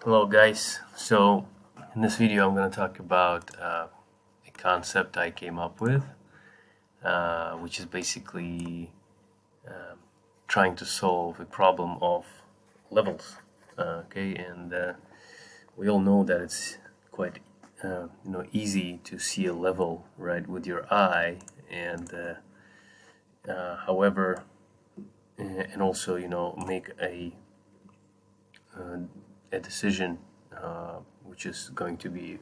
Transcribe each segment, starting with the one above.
Hello guys, so in this video I'm going to talk about a concept I came up with, which is basically trying to solve a problem of levels. Okay, and we all know that it's quite easy to see a level right with your eye, and however, and also make a decision which is going to be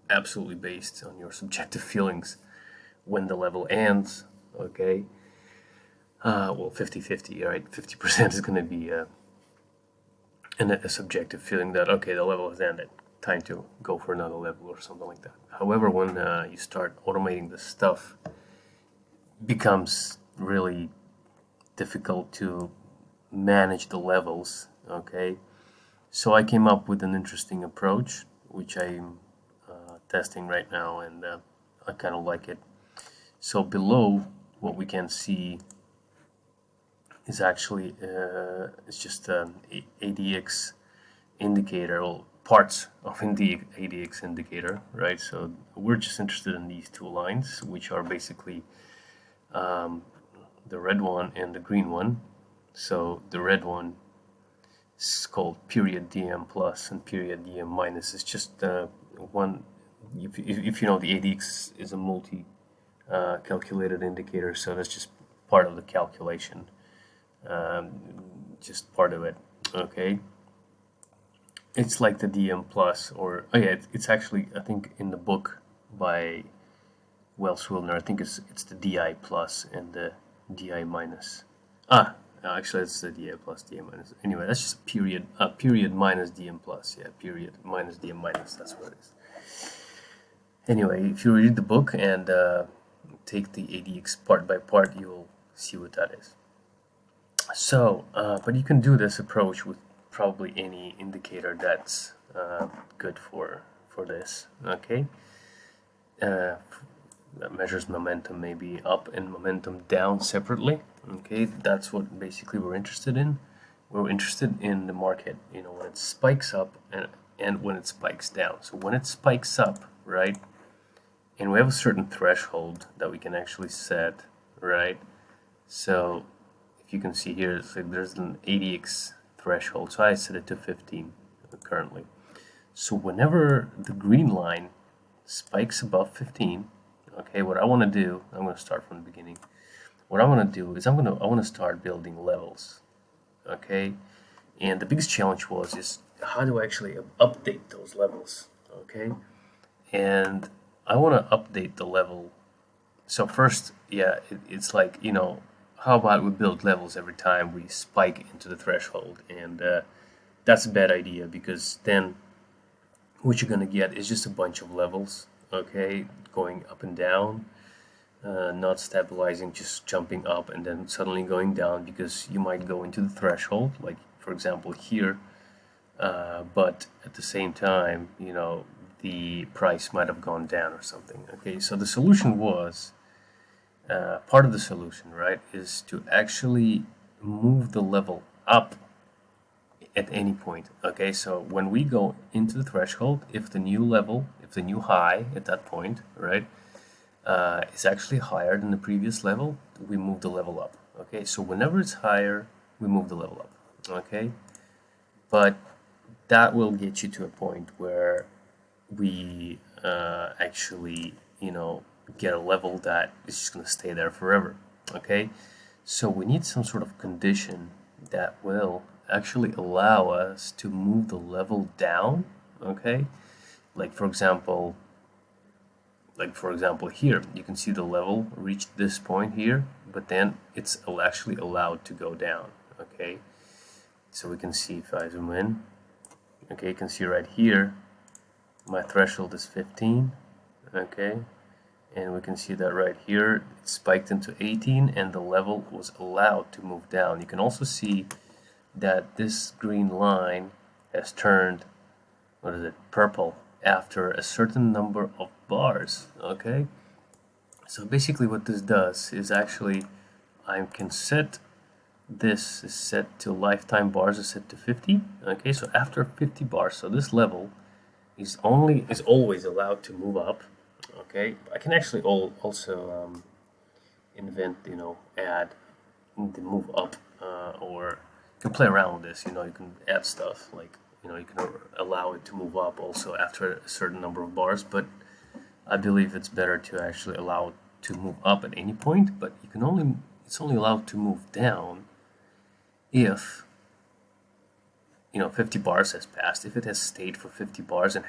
absolutely based on your subjective feelings when the level ends. Okay, well, 50-50, right? 50% is going to be a subjective feeling that, okay, the level has ended, time to go for another level or something like that. However, when you start automating this stuff, it becomes really difficult to manage the levels. Okay, so I came up with an interesting approach, which I'm testing right now, and I kind of like it. So below, what we can see is actually it's just an ADX indicator, or parts of the ADX indicator, right? So we're just interested in these two lines, which are basically the red one and the green one. So the red one is called period DM plus, and period DM minus is just one. If you know, the ADX is a multi calculated indicator, so that's just part of the calculation, just part of it. Okay, it's like the DM plus, or oh yeah, it's actually, I think in the book by Wells Wilner, I think it's the DI plus and the DI minus. Actually, it's the DI plus, DI minus. Anyway, that's just period minus DM plus. Yeah, period minus DM minus. That's what it is. Anyway, if you read the book and take the ADX part by part, you'll see what that is. So, but you can do this approach with probably any indicator that's good for this. Okay, that measures momentum, maybe up and momentum down separately. Okay, that's what basically we're interested in. We're interested in the market, when it spikes up and when it spikes down. So when it spikes up, right, and we have a certain threshold that we can actually set, right? So if you can see here, it's like there's an ADX threshold, so I set it to 15 currently. So whenever the green line spikes above 15, okay, what I want to do, I'm going to start from the beginning. What I want to do is I want to start building levels, okay? And the biggest challenge is how do I actually update those levels, okay? And I want to update the level. So first, yeah, it's like, how about we build levels every time we spike into the threshold? And that's a bad idea, because then what you're going to get is just a bunch of levels, okay, going up and down, not stabilizing, just jumping up and then suddenly going down, because you might go into the threshold, like for example here, but at the same time, the price might have gone down or something. Okay, so the solution was, part of the solution, right, is to actually move the level up at any point. Okay, so when we go into the threshold, if the new high at that point, right, is actually higher than the previous level, we move the level up. Okay, so whenever it's higher, we move the level up. Okay, but that will get you to a point where we actually, get a level that is just going to stay there forever. Okay, so we need some sort of condition that will actually allow us to move the level down. Okay, like for example here, you can see the level reached this point here, but then it's actually allowed to go down. Okay, so we can see if I zoom in, okay, you can see right here my threshold is 15. Okay, and we can see that right here it spiked into 18 and the level was allowed to move down. You can also see that this green line has turned, purple after a certain number of bars. Okay, so basically what this does is actually I can set this is set to lifetime bars is set to 50. Okay, so after 50 bars, so this level is always allowed to move up. Okay, I can actually also invent, add the move up, or you can play around with this. You can add stuff like, you can allow it to move up also after a certain number of bars, but I believe it's better to actually allow it to move up at any point, but it's only allowed to move down if 50 bars has passed. If it has stayed for 50 bars and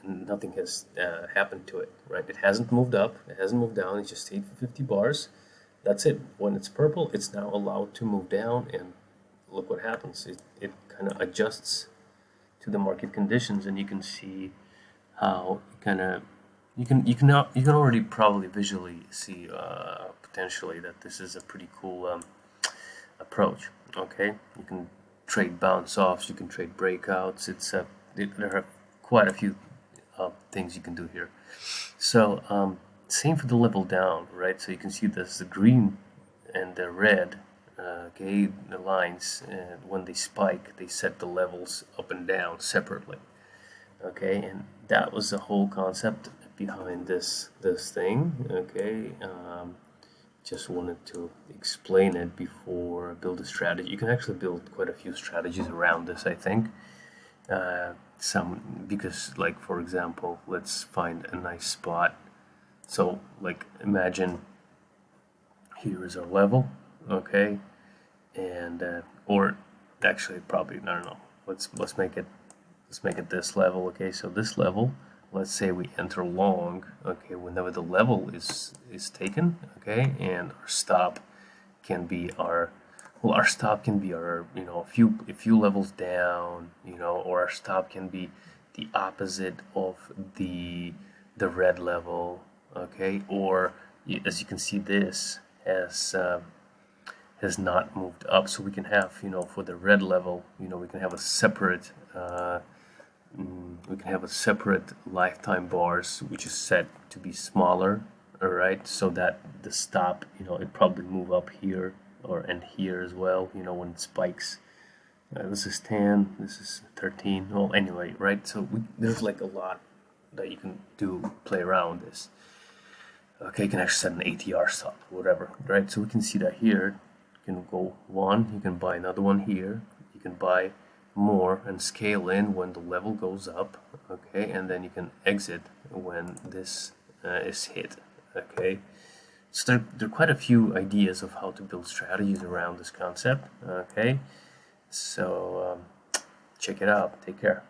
nothing has happened to it, right? It hasn't moved up, it hasn't moved down, it just stayed for 50 bars. That's it. When it's purple, it's now allowed to move down, and look what happens. It kind of adjusts to the market conditions, and you can see how you can already probably visually see potentially that this is a pretty cool approach. Okay, you can trade bounce offs, you can trade breakouts. There are quite a few things you can do here. So same for the level down, right? So you can see this, the green and the red, okay, the lines, and when they spike, they set the levels up and down separately. Okay, and that was the whole concept behind this thing. Okay, just wanted to explain it before I build a strategy. You can actually build quite a few strategies around this, I think. Because, like, for example, let's find a nice spot. So, like, imagine here is our level, okay, and or actually probably no. Let's make it this level, okay. So this level, let's say we enter long, okay, whenever the level is taken, okay, and our stop can be our a few levels down, or our stop can be the opposite of the red level, okay, or as you can see, this has not moved up, so we can have, for the red level, we can have a separate lifetime bars, which is set to be smaller, all right, so that the stop, it probably move up here and here as well, when it spikes. This is 10, this is 13. Well, anyway, right? So there's like a lot that you can do, play around this. Okay, you can actually set an ATR stop, whatever, right? So we can see that here. You can go one, you can buy another one here, you can buy more and scale in when the level goes up, okay, and then you can exit when this is hit, okay. So there are quite a few ideas of how to build strategies around this concept, okay. So check it out. Take care.